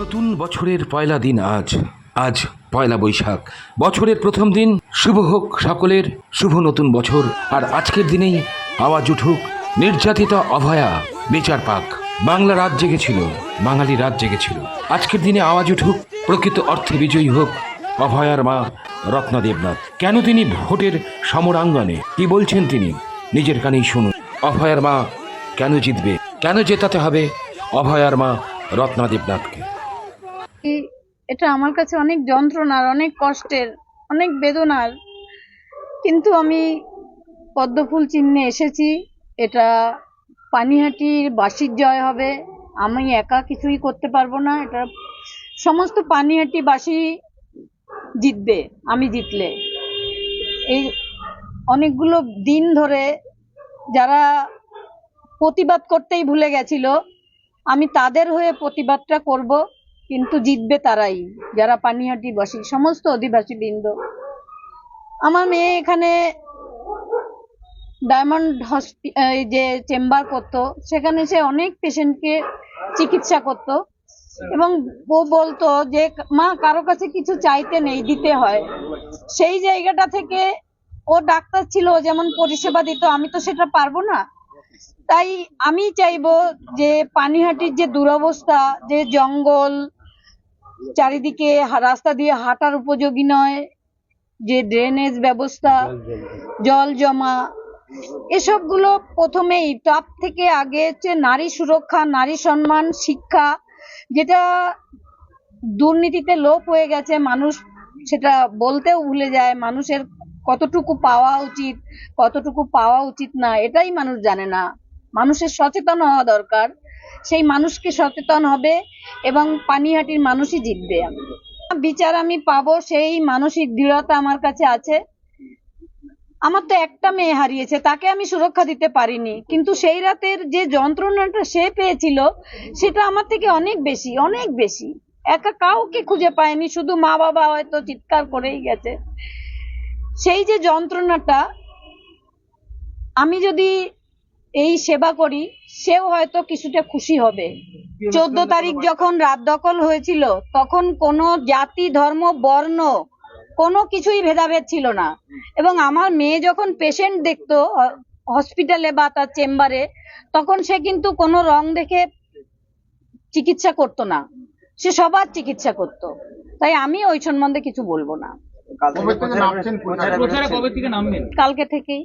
নতুন বছরের পয়লা দিন আজ পয়লা বৈশাখ। বছরের প্রথম দিন। শুভ হোক সকলের শুভ নতুন বছর। আর আজকের দিনেই আওয়াজ উঠুক, নির্যাতিতা অভয়া বিচার পাক। বাংলা রাত জেগেছিল, বাঙালি রাত জেগেছিল। আজকের দিনে আওয়াজ উঠুক, প্রকৃত অর্থে বিজয়ী হোক অভয়ার মা রত্না দেবনাথ। কেন তিনি ভোটের সমরাঙ্গনে কি বলছেন তিনি নিজের কানেই শুনুন। অভয়ার মা কেন জিতবে, কেন জেতাতে হবে অভয়ার মা রত্না দেবনাথকে। এটা আমার কাছে অনেক যন্ত্রণার, অনেক কষ্টের, অনেক বেদনার, কিন্তু আমি পদ্মফুল চিহ্নে এসেছি। এটা পানিহাটির বাসীর জয় হবে। আমি একা কিছুই করতে পারবো না, এটা সমস্ত পানিহাটি বাসী জিতবে আমি জিতলে। এই অনেকগুলো দিন ধরে যারা প্রতিবাদ করতেই ভুলে গেছিল, আমি তাদের হয়ে প্রতিবাদটা করব, কিন্তু জিতবে তারাই, যারা পানিহাটি বাসী সমস্ত অধিবাসী বৃন্দ। আমার মেয়ে এখানে ডায়মন্ড এই যে চেম্বার করতো, সেখানে সে অনেক পেশেন্টকে চিকিৎসা করতো এবং ও বলতো যে মা কারো কাছে কিছু চাইতে নেই, দিতে হয়। সেই জায়গাটা থেকে ও ডাক্তার ছিল, যেমন পরিষেবা দিত, আমি তো সেটা পারবো না। তাই আমি চাইবো যে পানিহাটির যে দুরবস্থা, যে জঙ্গল, চারিদিকে রাস্তা দিয়ে হাঁটার উপযোগী নয়, যে ড্রেনেজ ব্যবস্থা, জল জমা, এসবগুলো প্রথমেই তার থেকে আগে হচ্ছে নারী সুরক্ষা, নারী সম্মান, শিক্ষা, যেটা দুর্নীতিতে লোপ হয়ে গেছে। মানুষ সেটা বলতেও ভুলে যায়। মানুষের কতটুকু পাওয়া উচিত, কতটুকু পাওয়া উচিত না, এটাই মানুষ জানে না। মানুষের সচেতন হওয়া দরকার। সেই মানুষকে সচেতন হবে এবং পানিহাটির মানুষই জিতবে। বিচার আমি পাবো, সেই মানসিক দৃঢ়তা আমার কাছে আছে। আমার তো একটা মেয়ে হারিয়েছে, তাকে আমি সুরক্ষা দিতে পারিনি, কিন্তু সেই রাতের যে যন্ত্রণাটা সে পেয়েছিল সেটা আমার থেকে অনেক বেশি, অনেক বেশি। একা কাউকে খুঁজে পায়নি, শুধু মা বাবা হয়তো চিৎকার করেই গেছে। সেই যে যন্ত্রণাটা, আমি যদি এই সেবা করি, সেও হয়তো কিছুটা খুশি হবে। 14 তারিখ যখন রাত দখল হয়েছিল, তখন কোনো জাতি, ধর্ম, বর্ণ কোনো কিছুই ভেদাভেদ ছিল না। এবং আমার মেয়ে যখন পেশেন্ট দেখতো হসপিটালে বা তার চেম্বারে, তখন সে কিন্তু কোনো রং দেখে চিকিৎসা করতো না, সে সবার চিকিৎসা করতো। তাই আমি ওই সম্বন্ধে কিছু বলবো না। কালকে থেকেই।